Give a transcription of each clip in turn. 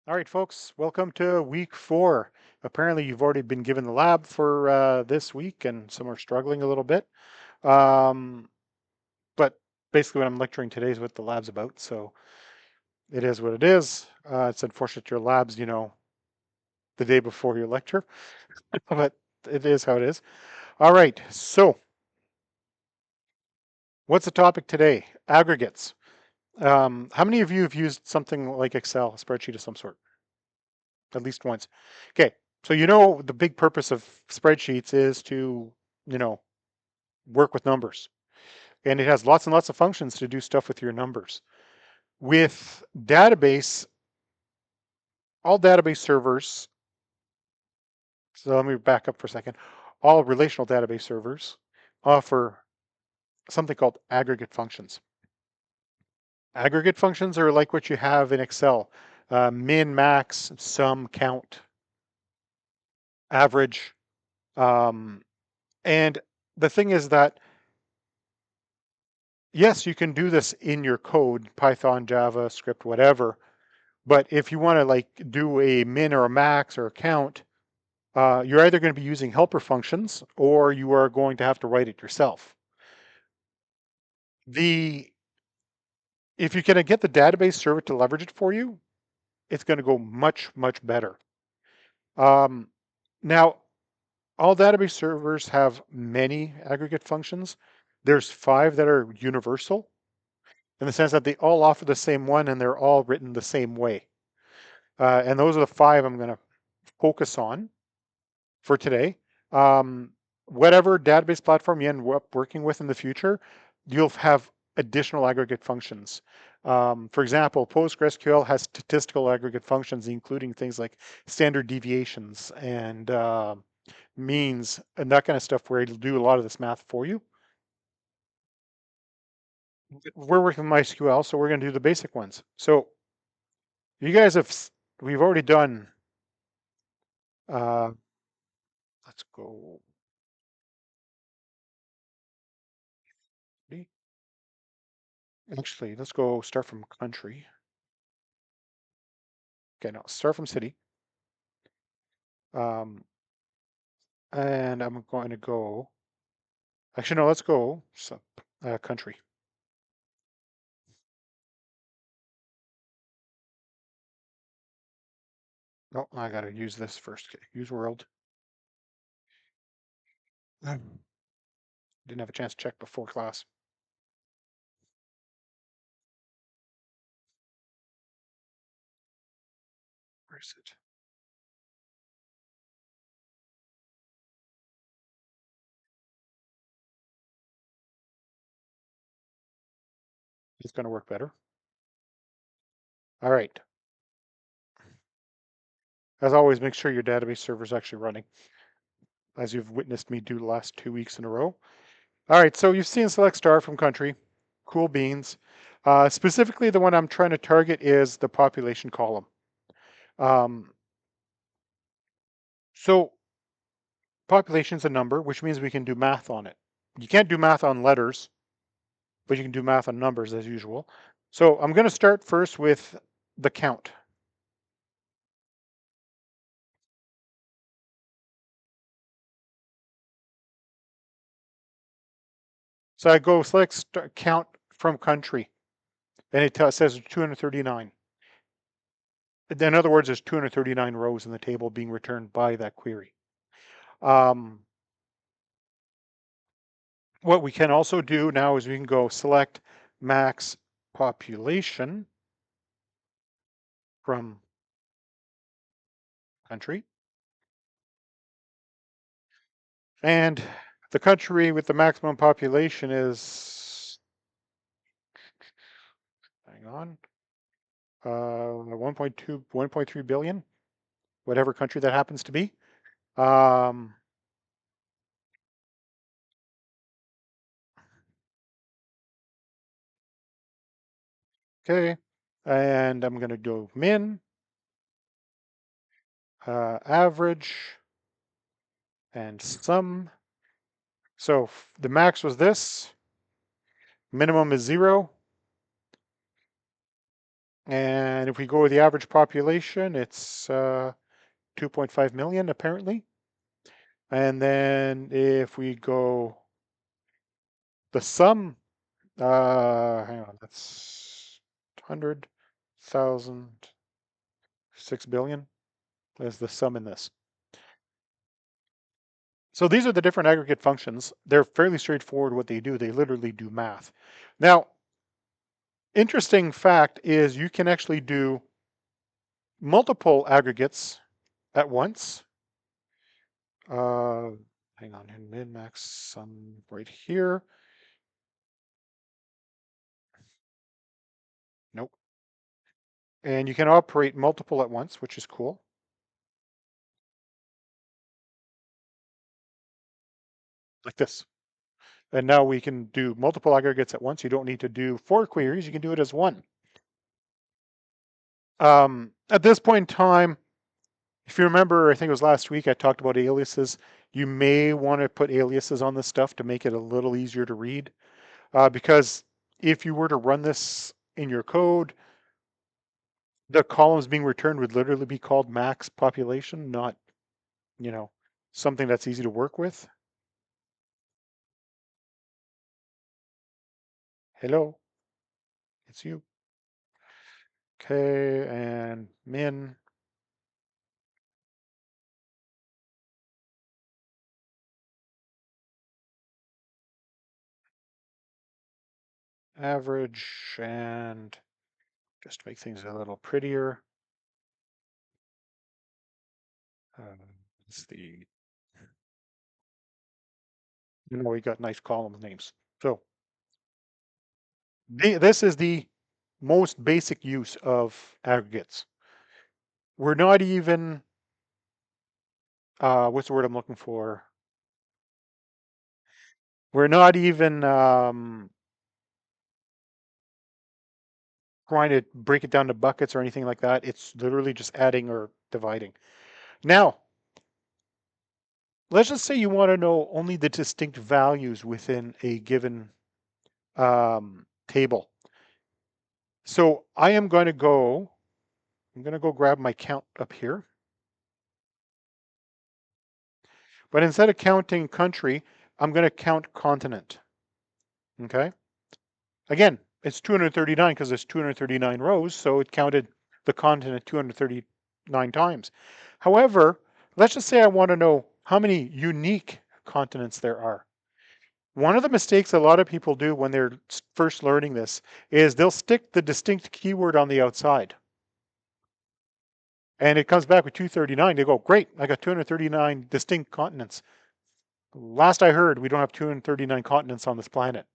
All right, folks, welcome to week 4. Apparently, you've already been given the lab for this week, and some are struggling a little bit. Um, but basically, what I'm lecturing today is what the lab's about, so it is what it is. It's unfortunate your lab's, the day before your lecture, but it is how it is. All right, so what's the topic today? Aggregates. How many of you have used something like Excel, a spreadsheet of some sort? At least once. Okay, so the big purpose of spreadsheets is to, you know, work with numbers. And it has lots and lots of functions to do stuff with your numbers. With database, all database servers, so let me back up for a second. All relational database servers offer something called aggregate functions. Aggregate functions are like what you have in Excel: min, max, sum, count, average. Um, and the thing is that yes, you can do this in your code, Python, Java, script, whatever. But if you want to like do a min or a max or a count, you're either going to be using helper functions or you are going to have to write it yourself. The If you can get the database server to leverage it for you, it's going to go much, much better. Um, Now, all database servers have many aggregate functions. There's 5 that are universal in the sense that they all offer the same one and they're all written the same way. And those are the 5 I'm going to focus on for today. Um, Whatever database platform you end up working with in the future, you'll have additional aggregate functions. For example, PostgreSQL has statistical aggregate functions, including things like standard deviations and means and that kind of stuff, where it'll do a lot of this math for you. We're working with MySQL, so we're going to do the basic ones. So you guys we've already done, uh, let's go, actually, let's go start from country. Okay, no, start from city. Um, and I'm going to go, actually, no, let's go country. Oh, I got to use this first. Okay, use world. Didn't have a chance to check before class. Where is it? It's going to work better. All right. As always, make sure your database server is actually running, as you've witnessed me do the last 2 weeks in a row. All right, so you've seen select star from country. Cool beans. Specifically, the one I'm trying to target is the population column. Um, so population is a number, which means we can do math on it. You can't do math on letters, but you can do math on numbers as usual. So I'm going to start first with the count. So I go select count from country, and it says 239. In other words, there's 239 rows in the table being returned by that query. Um, what we can also do now is we can go select max population from country. And the country with the maximum population is, hang on, 1.2, 1.3 billion, whatever country that happens to be. Um, okay, and I'm going to do min, average, and sum. So the max was this, minimum is 0, And if we go with the average population, it's 2.5 million apparently. And then if we go the sum, hang on, that's 100,000, 6 billion is the sum in this. So these are the different aggregate functions. They're fairly straightforward what they do. They literally do math. Now, interesting fact is you can actually do multiple aggregates at once. Uh, hang on, min, max, sum right here. Nope. And you can operate multiple at once, which is cool. Like this. And now we can do multiple aggregates at once. You don't need to do 4 queries. You can do it as one. At this point in time, if you remember, I think it was last week, I talked about aliases. You may want to put aliases on this stuff to make it a little easier to read. Because if you were to run this in your code, the columns being returned would literally be called max population, not, you know, something that's easy to work with. Hello, it's you. Okay, and min. Average, and just to make things a little prettier, it's the, we got nice column names. So this is the most basic use of aggregates. We're not even, what's the word I'm looking for? We're not even trying to break it down to buckets or anything like that. It's literally just adding or dividing. Now, let's just say you want to know only the distinct values within a given table. So I'm going to go grab my count up here. But instead of counting country, I'm going to count continent. Okay. Again, it's 239 because there's 239 rows, so it counted the continent 239 times. However, let's just say I want to know how many unique continents there are. One of the mistakes a lot of people do when they're first learning this is they'll stick the distinct keyword on the outside. And it comes back with 239. They go, great, I got 239 distinct continents. Last I heard, we don't have 239 continents on this planet.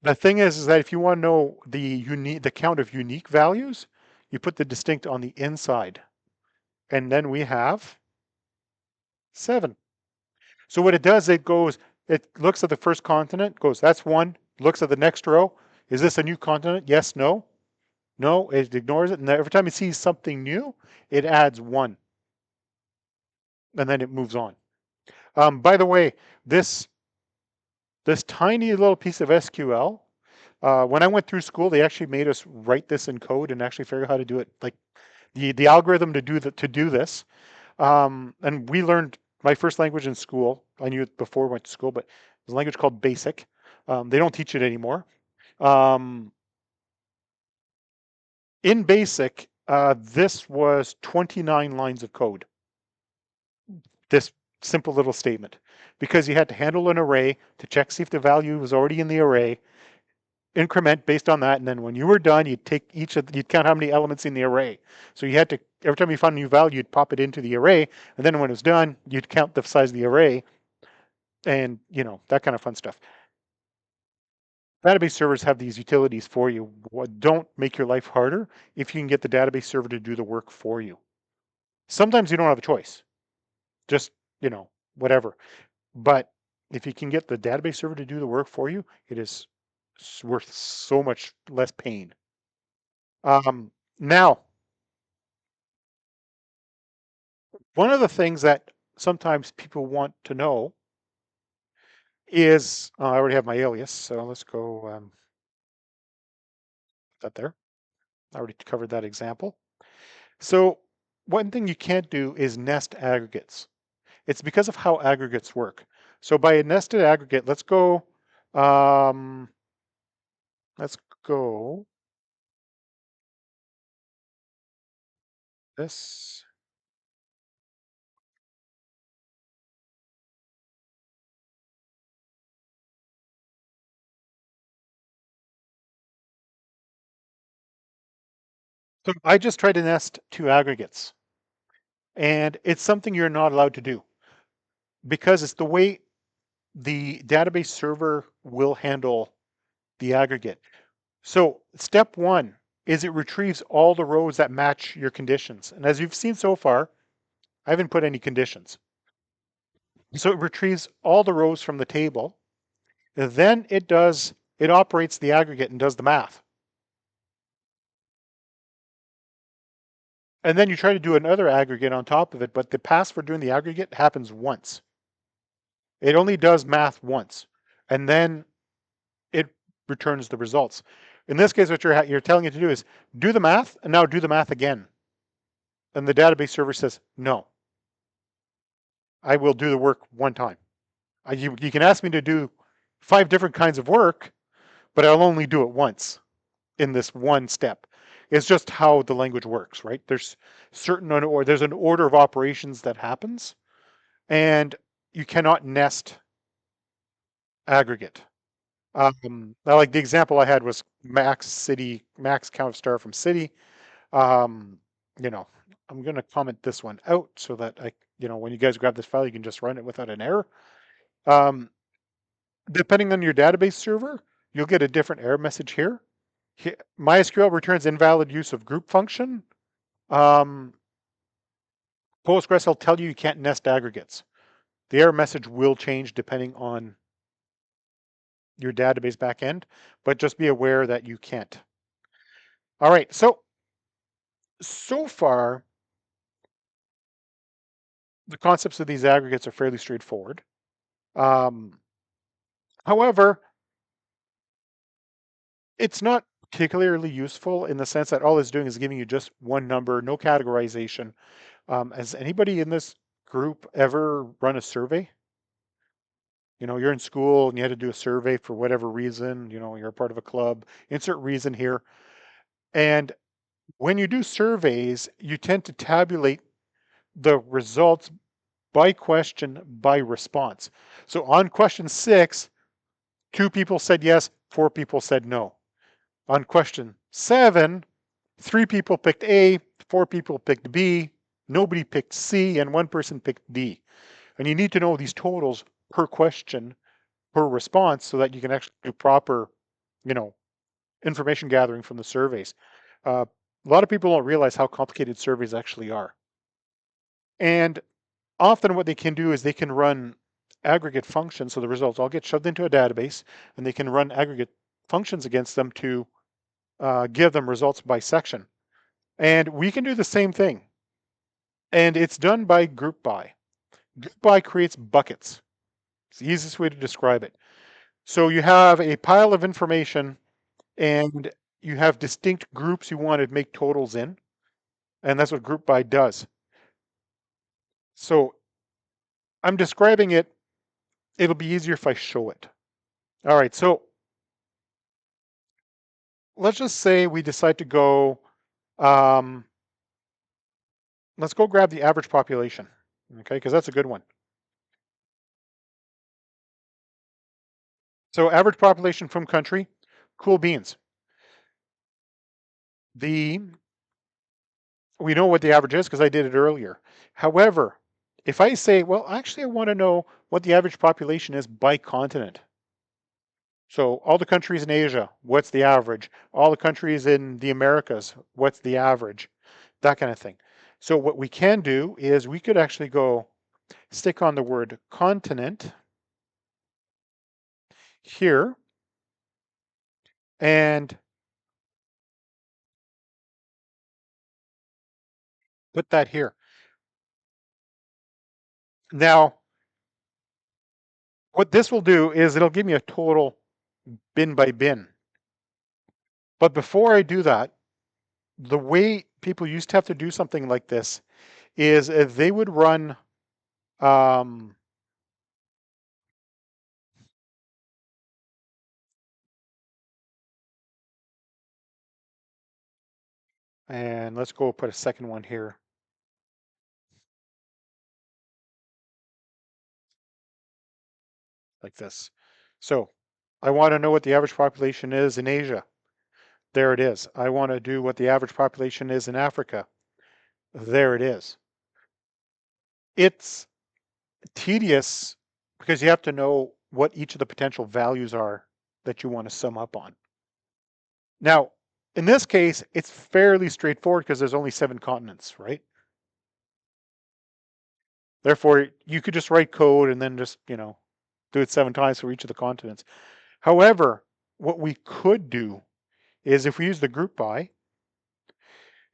The thing is that if you want to know the count of unique values, you put the distinct on the inside. And then we have 7. So what it does, it looks at the first continent, goes, that's 1, looks at the next row. Is this a new continent? Yes, no. No, it ignores it. And every time it sees something new, it adds 1. And then it moves on. By the way, this tiny little piece of SQL, when I went through school, they actually made us write this in code and actually figure out how to do it, like the algorithm to do this. And we learned my first language in school. I knew it before I went to school, but there's a language called BASIC. They don't teach it anymore. In BASIC, this was 29 lines of code. This simple little statement, because you had to handle an array to check see if the value was already in the array, increment based on that, and then when you were done, you'd take you'd count how many elements in the array. So you had to, every time you found a new value, you'd pop it into the array, and then when it was done, you'd count the size of the array, and that kind of fun stuff. Database servers have these utilities for you. Don't make your life harder if you can get the database server to do the work for you. Sometimes you don't have a choice. Just, whatever. But if you can get the database server to do the work for you, it is worth so much less pain. Now, one of the things that sometimes people want to know is, I already have my alias, so let's go that there. I already covered that example. So one thing you can't do is nest aggregates. It's because of how aggregates work. So by a nested aggregate, um, let's go this. So I just tried to nest two aggregates, and it's something you're not allowed to do because it's the way the database server will handle the aggregate. So step one is it retrieves all the rows that match your conditions. And as you've seen so far, I haven't put any conditions. So it retrieves all the rows from the table. Then it operates the aggregate and does the math. And then you try to do another aggregate on top of it, but the pass for doing the aggregate happens once. It only does math once. And then it returns the results. In this case, what you're telling it to do is do the math and now do the math again. And the database server says, no, I will do the work one time. You can ask me to do 5 different kinds of work, but I'll only do it once in this one step. It's just how the language works, right? There's an order of operations that happens, and you cannot nest aggregate. Like the example I had was max count of star from city. Um, you know, I'm going to comment this one out so that when you guys grab this file, you can just run it without an error. Um, Depending on your database server, you'll get a different error message here. MySQL returns invalid use of group function. Um, Postgres will tell you you can't nest aggregates. The error message will change depending on your database backend, but just be aware that you can't. All right, so far, the concepts of these aggregates are fairly straightforward. Um, However, it's not particularly useful in the sense that all it's doing is giving you just one number, no categorization. Has anybody in this group ever run a survey? You're in school and you had to do a survey for whatever reason, you're a part of a club, insert reason here. And when you do surveys, you tend to tabulate the results by question, by response. So on question 6, 2 people said yes, 4 people said no. On question 7, 3 people picked A, 4 people picked B, nobody picked C, and 1 person picked D. And you need to know these totals per question, per response, so that you can actually do proper, you know, information gathering from the surveys. A lot of people don't realize how complicated surveys actually are. And often what they can do is they can run aggregate functions, so the results all get shoved into a database, and they can run aggregate functions against them to give them results by section. And we can do the same thing. And it's done by group by. Group by creates buckets. It's the easiest way to describe it. So you have a pile of information and you have distinct groups you want to make totals in. And that's what group by does. So I'm describing it. It'll be easier if I show it. All right. So let's just say we decide to go, um, let's go grab the average population. Okay. Because that's a good one. So average population from country, cool beans. The We know what the average is because I did it earlier. However, if I say, well, actually, I want to know what the average population is by continent. So all the countries in Asia, what's the average? All the countries in the Americas, what's the average? That kind of thing. So what we can do is we could actually go stick on the word continent here and put that here. Now, what this will do is it'll give me a total bin by bin. But before I do that, the way people used to have to do something like this is they would run, um, and let's go put a second one here like this. So I want to know what the average population is in Asia. There it is. I want to do what the average population is in Africa. There it is. It's tedious because you have to know what each of the potential values are that you want to sum up on. Now, in this case, it's fairly straightforward because there's only 7 continents, right? Therefore, you could just write code and then just, do it 7 times for each of the continents. However, what we could do is if we use the group by,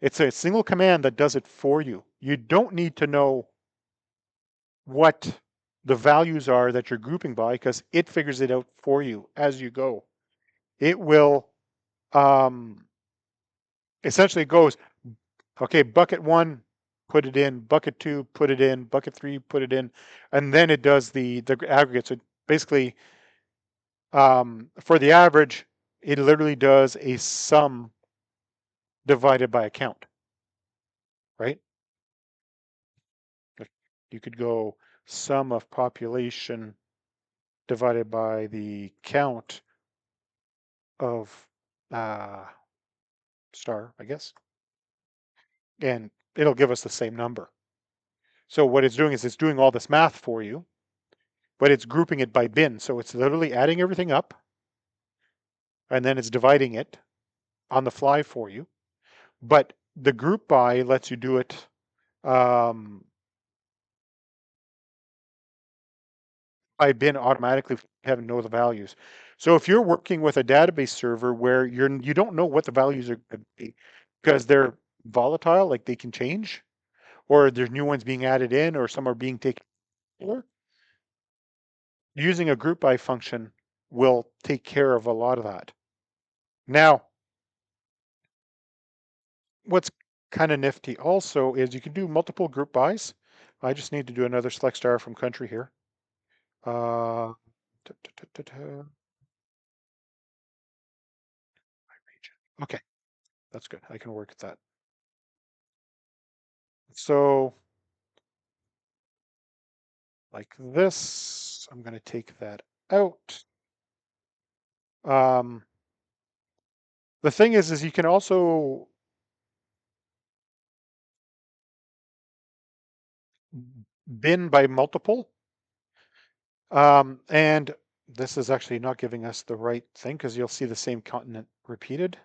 it's a single command that does it for you. You don't need to know what the values are that you're grouping by because it figures it out for you as you go. It will um, essentially goes, okay, bucket one, put it in, bucket two, put it in, bucket three, put it in, and then it does the aggregate. So basically, for the average, it literally does a sum divided by a count, right? You could go sum of population divided by the count of uh, star, I guess, and it'll give us the same number. So what it's doing is it's doing all this math for you, but it's grouping it by bin. So it's literally adding everything up and then it's dividing it on the fly for you. But the group by lets you do it um, by bin automatically having know the values. So if you're working with a database server where you don't know what the values are going to be because they're volatile, like they can change, or there's new ones being added in, or some are being taken over, using a group by function will take care of a lot of that. Now, what's kind of nifty also is you can do multiple group bys. I just need to do another select star from country here. Uh, Okay, that's good. I can work with that. So like this, I'm going to take that out. Um, the thing is you can also bin by multiple. And this is actually not giving us the right thing because you'll see the same continent repeated.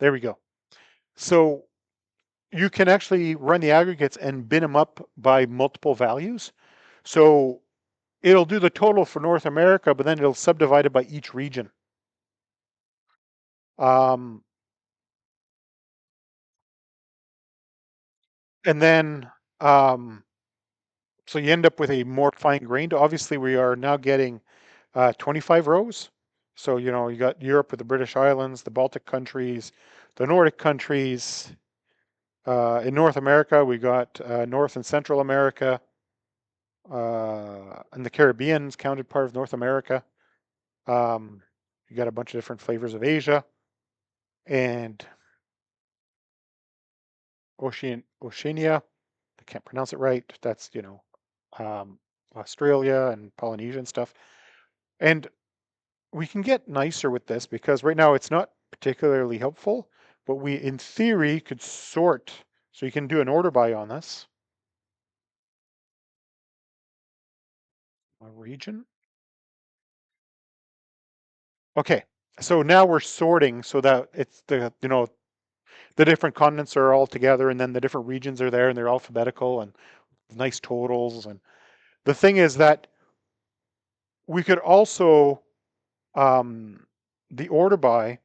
There we go. So you can actually run the aggregates and bin them up by multiple values. So it'll do the total for North America, but then it'll subdivide it by each region. Um, and then, so you end up with a more fine-grained. Obviously, we are now getting 25 rows. So, you got Europe with the British Islands, the Baltic countries, the Nordic countries. In North America, we got North and Central America, and the Caribbean's counted part of North America. You got a bunch of different flavors of Asia and Oceania. I can't pronounce it right. That's, um, Australia and Polynesia and stuff. And we can get nicer with this because right now it's not particularly helpful, but we, in theory, could sort. So you can do an order by on this. A region. Okay. So now we're sorting so that it's the different continents are all together and then the different regions are there and they're alphabetical and nice totals. And the thing is that we could also, the order by,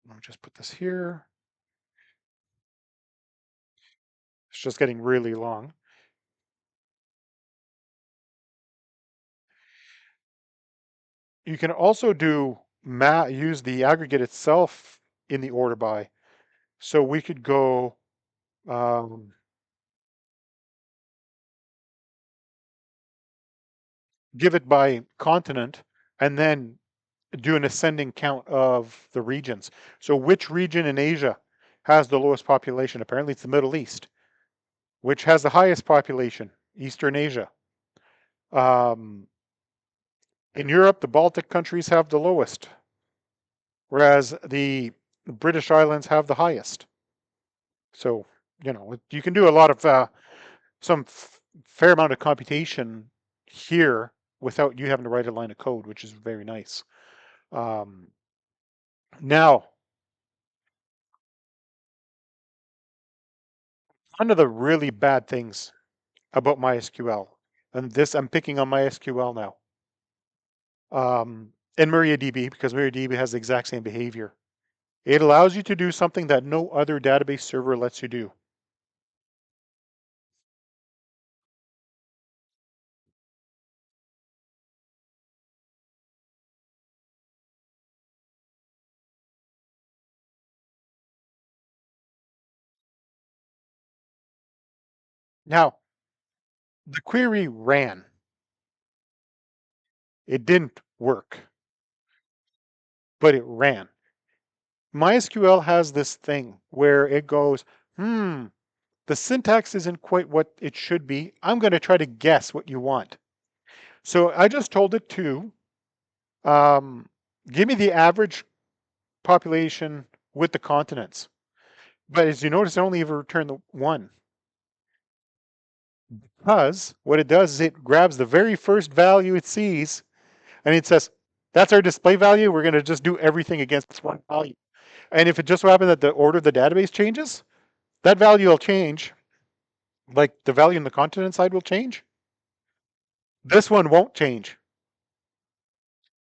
I'll just put this here. It's just getting really long. You can also do use the aggregate itself in the order by. So we could go um, give it by continent and then do an ascending count of the regions. So which region in Asia has the lowest population? Apparently it's the Middle East. Which has the highest population? Eastern Asia. Um, in Europe, the Baltic countries have the lowest, whereas the British Islands have the highest. So, you can do a lot of some fair amount of computation here without you having to write a line of code, which is very nice. Um, now, one of the really bad things about MySQL, and this I'm picking on MySQL now, and MariaDB, because MariaDB has the exact same behavior. It allows you to do something that no other database server lets you do. Now, the query ran. It didn't work, but it ran. MySQL has this thing where it goes, the syntax isn't quite what it should be. I'm going to try to guess what you want. So I just told it to um, give me the average population with the continents. But as you notice, I only ever return the one. Because what it does is it grabs the very first value it sees and it says, that's our display value. We're going to just do everything against this one value. And if it just so happens that the order of the database changes, that value will change. Like the value in the continent side will change. This one won't change.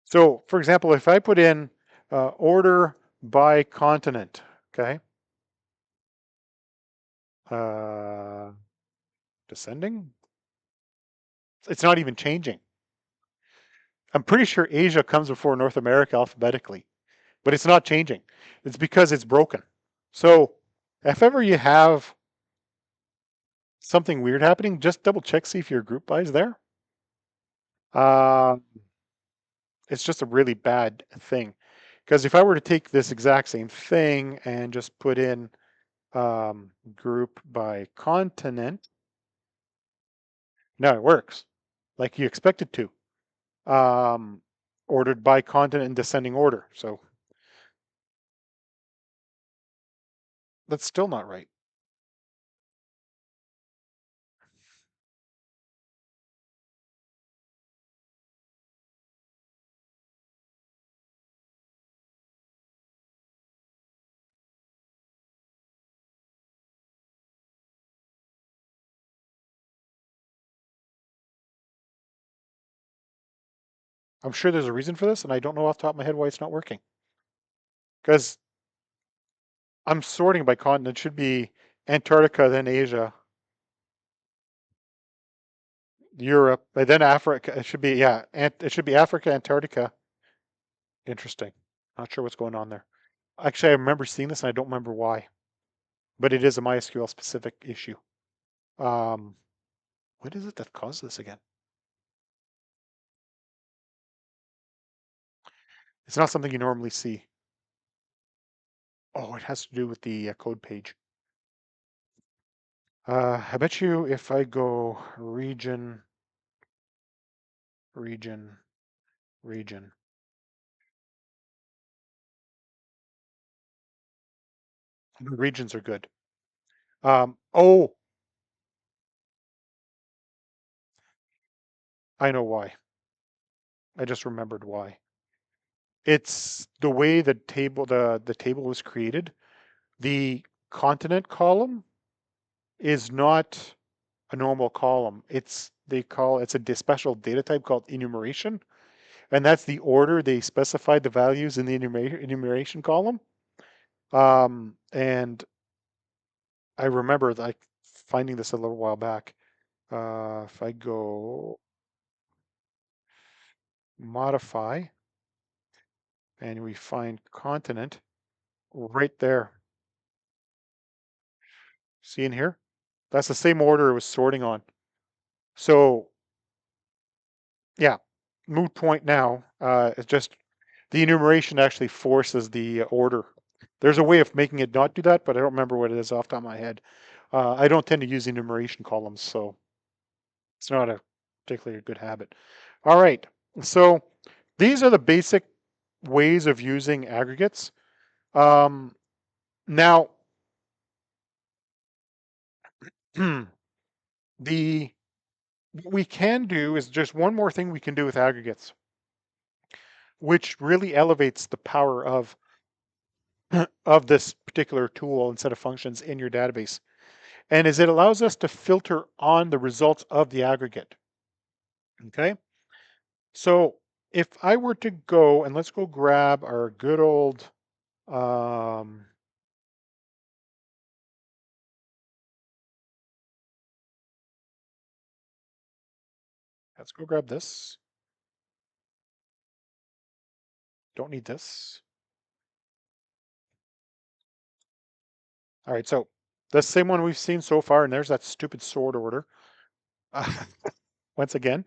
So for example, if I put in order by continent, okay, uh, descending, it's not even changing. I'm pretty sure Asia comes before North America alphabetically, but it's not changing. It's because it's broken. So if ever you have something weird happening, just double check, see if your group by is there. Uh, it's just a really bad thing. Because if I were to take this exact same thing and just put in group by continent, now it works like you expect it to. Ordered by continent in descending order. So that's still not right. I'm sure there's a reason for this, and I don't know off the top of my head why it's not working. Because I'm sorting by continent. It should be Antarctica, then Asia, Europe, and then Africa. It should be, yeah, it should be Africa, Antarctica. Interesting. Not sure what's going on there. Actually, I remember seeing this and I don't remember why, but it is a MySQL specific issue. Um, what is it that caused this again? It's not something you normally see. Oh, it has to do with the code page. I bet you if I go region, region, region, the regions are good. Oh, I know why. I just remembered why. It's the way the table was created. The continent column is not a normal column. It's a special data type called enumeration, and that's the order they specified the values in the enumeration column. And I remember like finding this a little while back. If I go modify and we find continent right there. See in here? That's the same order it was sorting on. So yeah, moot point now. It's just the enumeration actually forces the order. There's a way of making it not do that, but I don't remember what it is off the top of my head. I don't tend to use enumeration columns, so it's not a particularly good habit. All right, so these are the basic ways of using aggregates. Now, the what we can do is just one more thing we can do with aggregates, which really elevates the power of this particular tool and set of functions in your database. And is it allows us to filter on the results of the aggregate. Okay. So if I were to go and let's go grab our good old, um, let's go grab this. Don't need this. All right. So the same one we've seen so far, and there's that stupid sort order. Once again.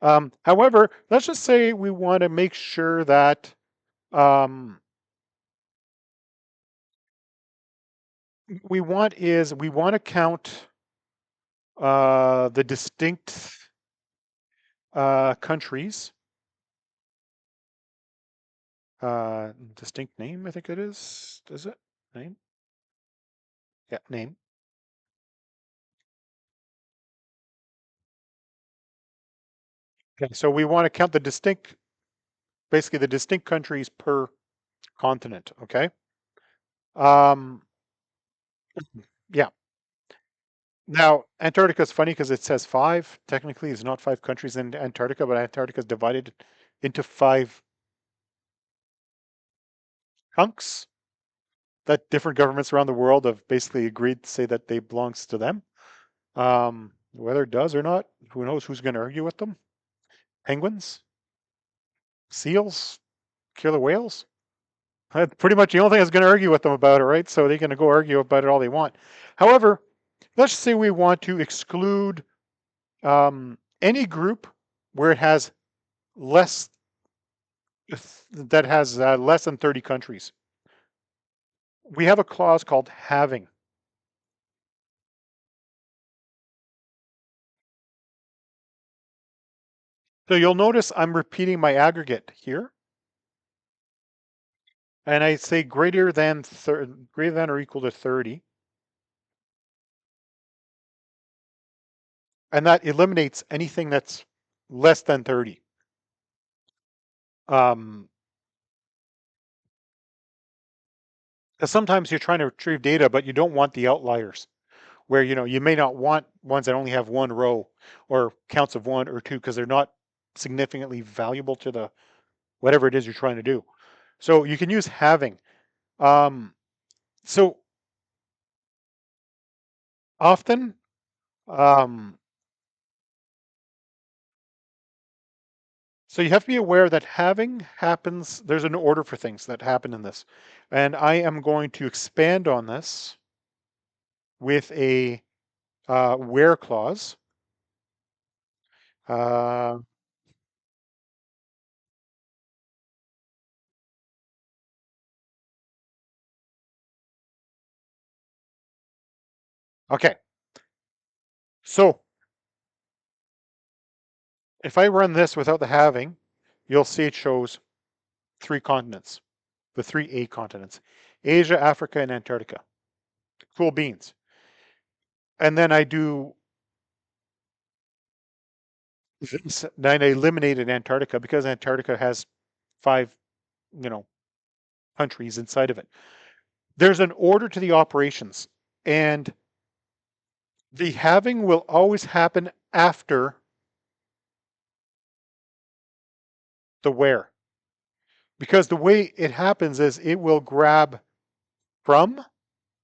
However, let's just say we want to make sure that um, we want to count the distinct countries, distinct name, I think it is it? Name? Yeah, name. Okay, so we want to count the distinct, basically the distinct countries per continent, okay? Um, yeah. Now, Antarctica is funny because it says five. Technically, it's not five countries in Antarctica, but Antarctica is divided into five chunks that different governments around the world have basically agreed to say that they belongs to them. Whether it does or not, who knows who's going to argue with them? Penguins, seals, killer whales. Pretty much the only thing that's going to argue with them about it, right? So they're going to go argue about it all they want. However, let's say we want to exclude any group where it has less that has less than 30 countries. We have a clause called having. So you'll notice I'm repeating my aggregate here, and I say greater than or equal to 30, and that eliminates anything that's less than 30. Um, 'Cause sometimes you're trying to retrieve data, but you don't want the outliers where, you may not want ones that only have one row or counts of one or two because they're not significantly valuable to the whatever it is you're trying to do. So you can use having. Um, so often, um, so you have to be aware that having happens, there's an order for things that happen in this. And I am going to expand on this with a where clause. Uh, okay, so if I run this without the having, you'll see it shows three continents, the three A continents, Asia, Africa, and Antarctica. Cool beans. And then I do, then I eliminated Antarctica because Antarctica has five, you know, countries inside of it. There's an order to the operations, and the having will always happen after the where. Because the way it happens is it will grab from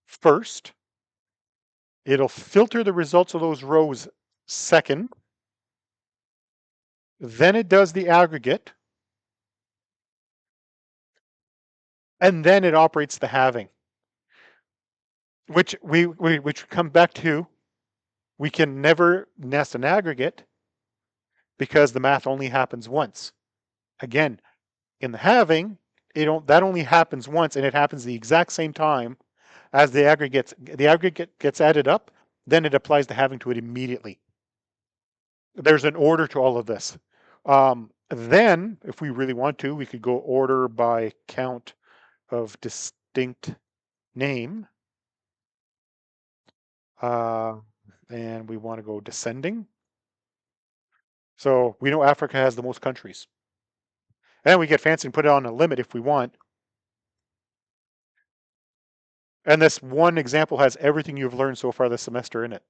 first, it'll filter the results of those rows second, then it does the aggregate, and then it operates the halving, which which come back to, we can never nest an aggregate because the math only happens once. Again, in the halving, that only happens once, and it happens the exact same time as the aggregate gets added up, then it applies the halving to it immediately. There's an order to all of this. Then, if we really want to, we could go order by count of distinct name. And we want to go descending. So we know Africa has the most countries. And we get fancy and put it on a limit if we want. And this one example has everything you've learned so far this semester in it.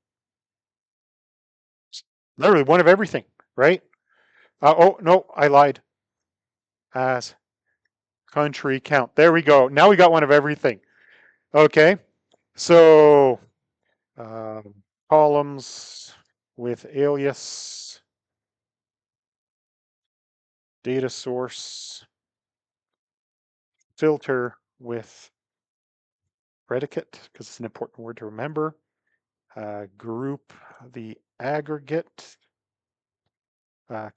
Literally one of everything, right? Oh, no, I lied. As country count. There we go. Now we got one of everything. Okay. So columns with alias, data source, filter with predicate, because it's an important word to remember. Group the aggregate,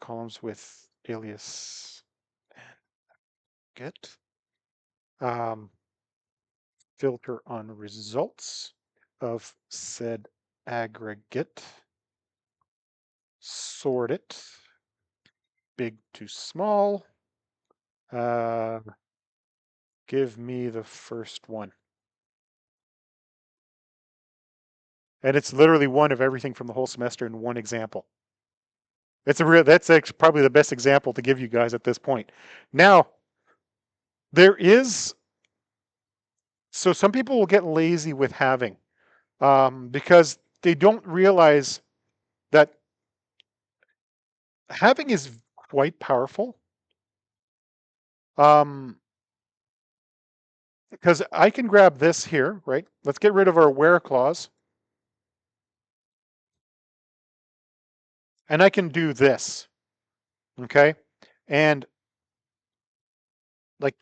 columns with alias and get. Filter on results of said aggregate. Sort it, big to small. Give me the first one. And it's literally one of everything from the whole semester in one example. That's probably the best example to give you guys at this point. Now, so some people will get lazy with halving because they don't realize that halving is quite powerful. Because I can grab this here, right? Let's get rid of our where clause. And I can do this, okay? And like,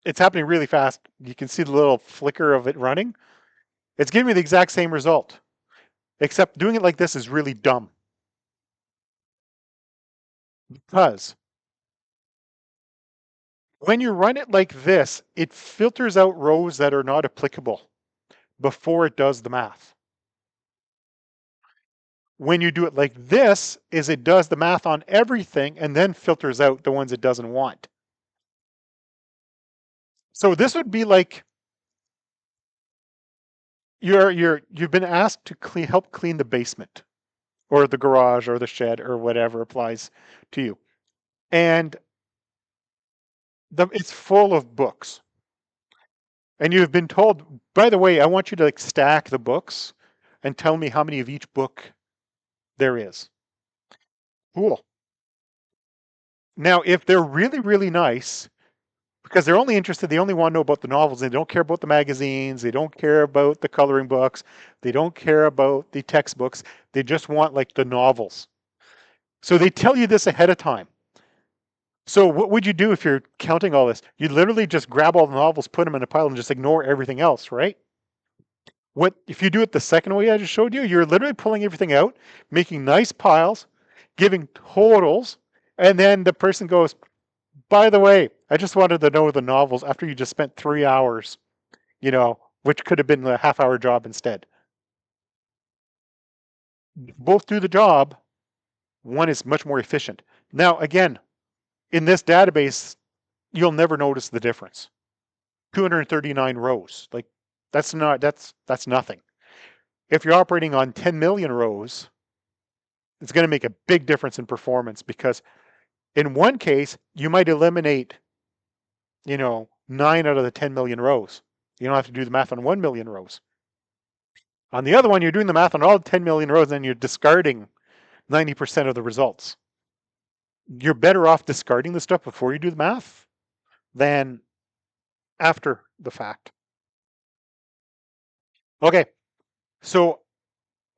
it's happening really fast. You can see the little flicker of it running. It's giving me the exact same result, except doing it like this is really dumb. Because when you run it like this, it filters out rows that are not applicable before it does the math. When you do it like this, it does the math on everything and then filters out the ones it doesn't want. So this would be like you've been asked to help clean the basement or the garage or the shed or whatever applies to you. And it's full of books. And you've been told, by the way, I want you to like stack the books and tell me how many of each book there is. Cool. Now, if they're really, really nice, because they're only interested, they only want to know about the novels. They don't care about the magazines. They don't care about the coloring books. They don't care about the textbooks. They just want like the novels. So they tell you this ahead of time. So what would you do if you're counting all this? You'd literally just grab all the novels, put them in a pile, and just ignore everything else, right? What if you do it the second way I just showed you? You're literally pulling everything out, making nice piles, giving totals, and then the person goes, by the way, I just wanted to know the novels after you just spent 3 hours, which could have been a half-hour job instead. Both do the job. One is much more efficient. Now, again, in this database, you'll never notice the difference. 239 rows, like that's nothing. If you're operating on 10 million rows, it's going to make a big difference in performance because in one case, you might eliminate, 9 out of the 10 million rows. You don't have to do the math on 1 million rows. On the other one, you're doing the math on all 10 million rows and you're discarding 90% of the results. You're better off discarding the stuff before you do the math than after the fact. Okay, so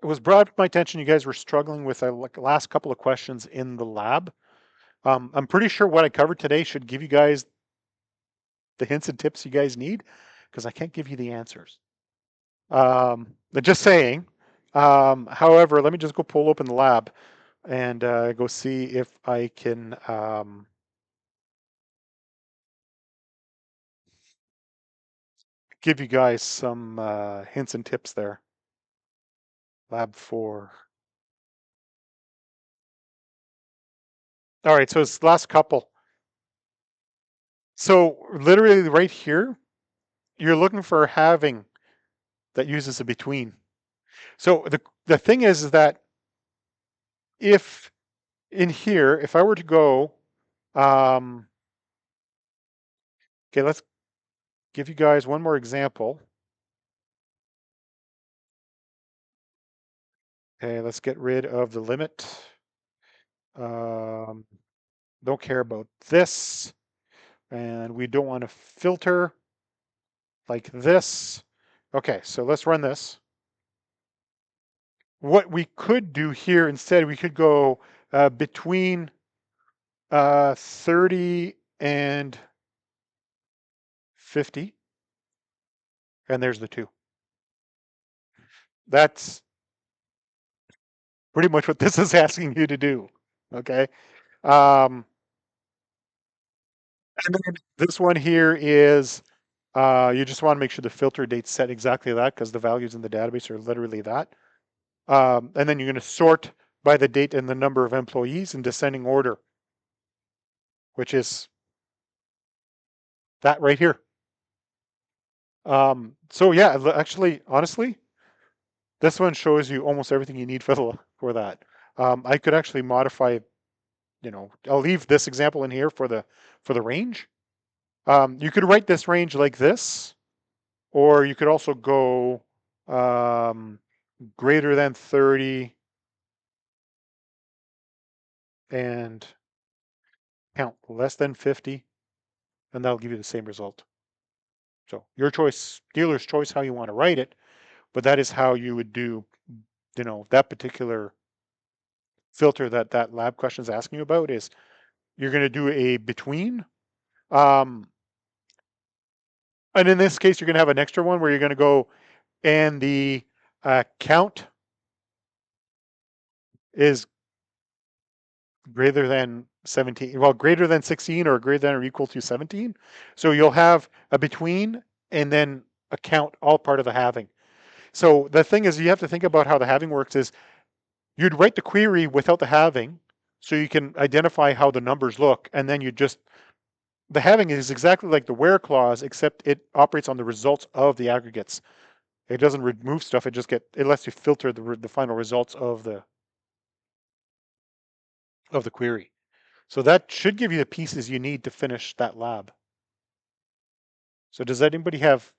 it was brought to my attention you guys were struggling with the last couple of questions in the lab. I'm pretty sure what I covered today should give you guys the hints and tips you guys need because I can't give you the answers. But just saying. However, let me just go pull open the lab and go see if I can give you guys some hints and tips there. Lab 4. All right, so it's the last couple. So literally right here, you're looking for a halving that uses a between. So the thing is that if in here, if I were to go, okay, let's give you guys one more example. Okay, let's get rid of the limit. Um, don't care about this. And we don't want to filter like this. Okay, so let's run this. What we could do here instead, we could go between 30 and 50. And there's the 2. That's pretty much what this is asking you to do. Okay. Um, and then this one here is you just want to make sure the filter date's set exactly that because the values in the database are literally that. And then you're going to sort by the date and the number of employees in descending order, which is that right here. So yeah, actually, honestly, this one shows you almost everything you need for that. I could actually modify, I'll leave this example in here for the range. You could write this range like this, or you could also go greater than 30 and count less than 50, and that'll give you the same result. So your choice, dealer's choice, how you want to write it, but that is how you would do, that particular filter that lab question is asking you about is you're going to do a between. Um, and in this case, you're going to have an extra one where you're going to go and the count is greater than 17, well, greater than 16 or greater than or equal to 17. So you'll have a between and then a count, all part of the halving. So the thing is, you have to think about how the halving works is you'd write the query without the halving so you can identify how the numbers look. And then the halving is exactly like the where clause, except it operates on the results of the aggregates. It doesn't remove stuff. It lets you filter the final results of the query. So that should give you the pieces you need to finish that lab. So does anybody have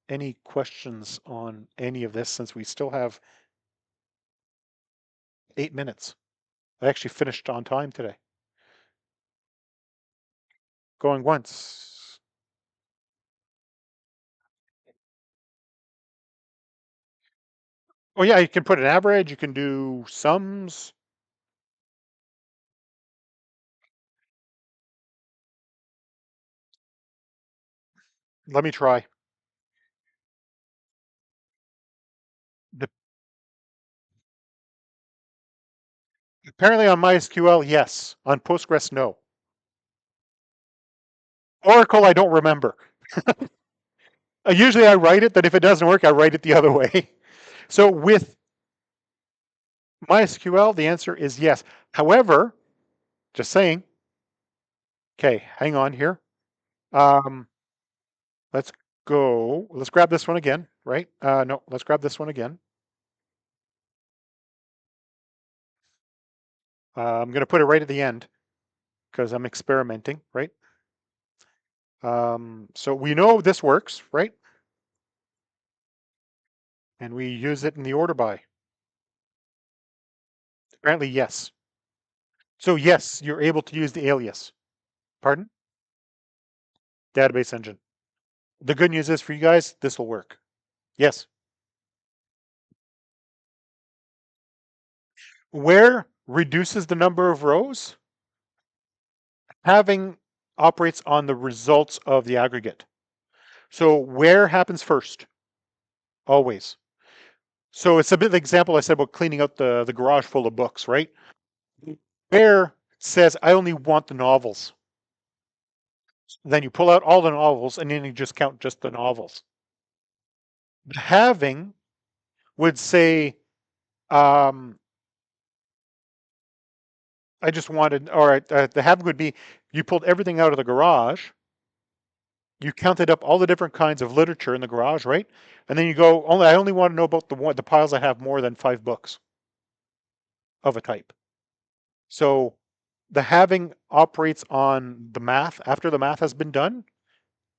any questions on any of this since we still have 8 minutes? I actually finished on time today. Going once. Oh yeah, you can put an average, you can do sums. Let me try. The, apparently on MySQL, yes. On Postgres, no. Oracle, I don't remember. Usually I write it, but if it doesn't work, I write it the other way. So with MySQL, the answer is yes. However, just saying, okay, hang on here. Um, let's go. Let's grab this one again, right? No, let's grab this one again. I'm going to put it right at the end because I'm experimenting, right? So we know this works, right? And we use it in the order by. Apparently, yes. So yes, you're able to use the alias. Pardon? Database engine. The good news is for you guys, this will work. Yes. Where reduces the number of rows? Having operates on the results of the aggregate. So where happens first? Always. So it's a bit the example I said about cleaning out the garage full of books, right? Where says, I only want the novels. Then you pull out all the novels and then you just count just the novels. Having would say, um, I just wanted, or the having would be, you pulled everything out of the garage, you counted up all the different kinds of literature in the garage, right? And then you go, I only want to know about the piles that have more than 5 books of a type. So the having operates on the math. After the math has been done,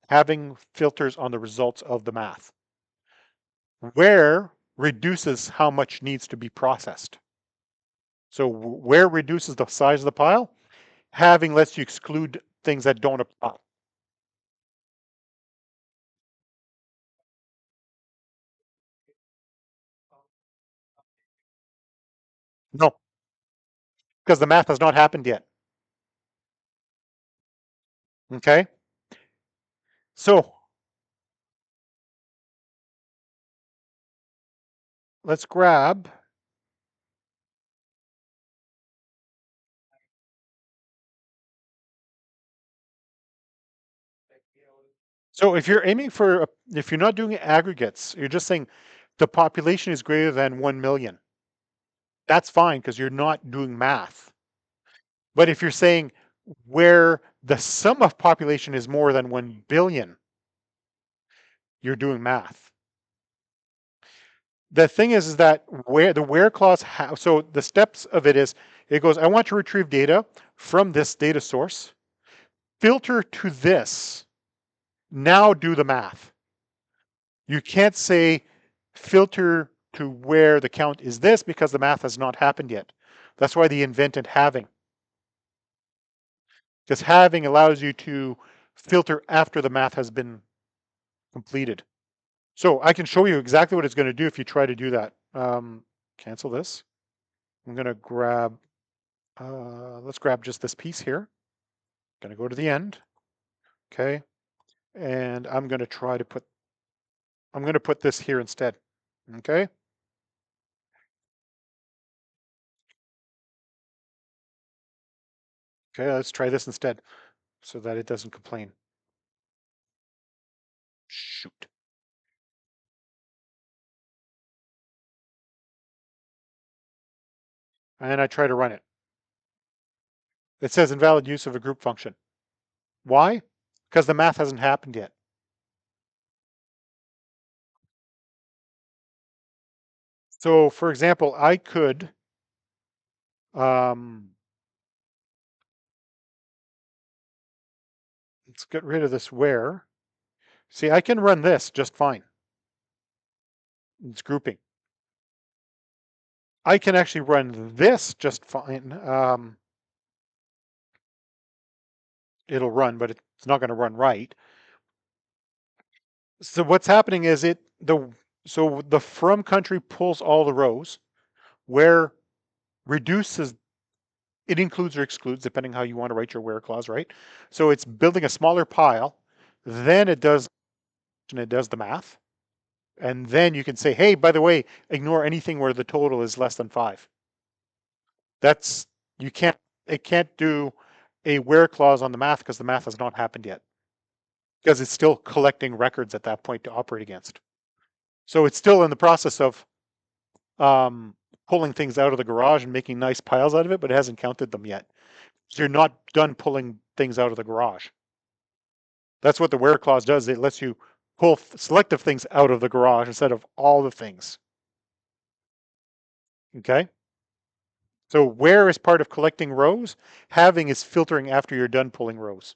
having filters on the results of the math. Where reduces how much needs to be processed. So where reduces the size of the pile, having lets you exclude things that don't apply. No, because the math has not happened yet. Okay, so let's grab. So if you're aiming for, if you're not doing aggregates, you're just saying the population is greater than 1 million. That's fine because you're not doing math. But if you're saying where the sum of population is more than 1 billion, you're doing math. The thing is that where the where clause, so the steps of it is, it goes, I want to retrieve data from this data source, filter to this, now do the math. You can't say filter to where the count is this because the math has not happened yet. That's why they invented having. Because having allows you to filter after the math has been completed. So I can show you exactly what it's going to do if you try to do that. Cancel this. I'm going to grab, let's grab just this piece here. Going to go to the end. Okay. And I'm going to try to put, I'm going to put this here instead. Okay. Okay. Let's try this instead so that it doesn't complain. Shoot. And I try to run it. It says invalid use of a group function. Why? Because the math hasn't happened yet. So for example, I could, let's get rid of this where. See, I can run this just fine. It's grouping. I can actually run this just fine. It'll run, but it's not going to run right. So what's happening is so the from country pulls all the rows, where reduces, it includes or excludes depending how you want to write your where clause, right? So it's building a smaller pile, then it does the math, and then you can say, hey, by the way, ignore anything where the total is less than 5. That's, you can't, it can't do a where clause on the math because the math has not happened yet, because it's still collecting records at that point to operate against. So it's still in the process of pulling things out of the garage and making nice piles out of it, but it hasn't counted them yet. So you're not done pulling things out of the garage. That's what the where clause does. It lets you pull selective things out of the garage instead of all the things. Okay. So where is part of collecting rows? Having is filtering after you're done pulling rows.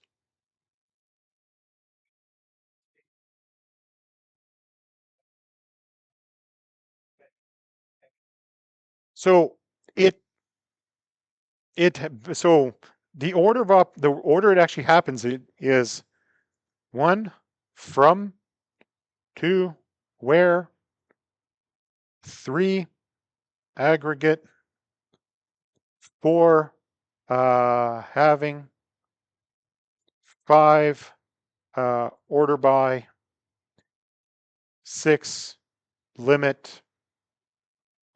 So it it so the order it actually happens is 1 from, 2 where, 3 aggregate, 4 having, 5, order by, 6, limit,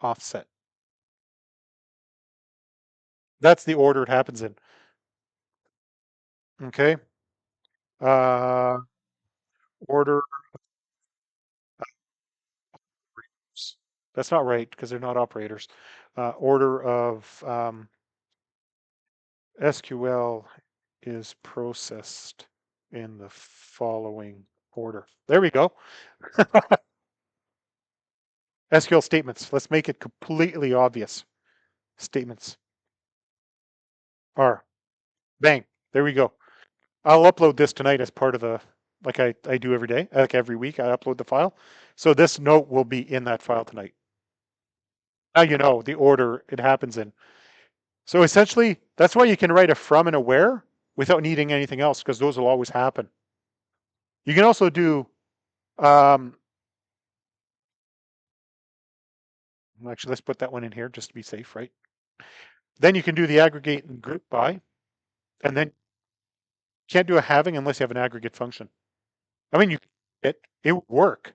offset. That's the order it happens in. Okay. Uh, order. That's not right because they're not operators. Order of SQL is processed in the following order. There we go. SQL statements. Let's make it completely obvious. Statements are bang. There we go. I'll upload this tonight as part of the, like I do every day, like every week, I upload the file. So this note will be in that file tonight. Now you know the order it happens in. So essentially, that's why you can write a from and a where without needing anything else, because those will always happen. You can also do, actually, let's put that one in here just to be safe, right? Then you can do the aggregate and group by, and then you can't do a having unless you have an aggregate function. I mean, it would work,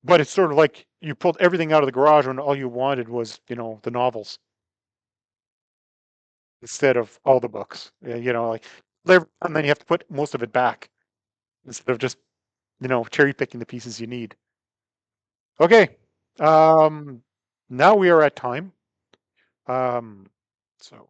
but it's sort of like you pulled everything out of the garage when all you wanted was, the novels instead of all the books. Like, and then you have to put most of it back instead of just, cherry picking the pieces you need. Okay. Now we are at time. Um, so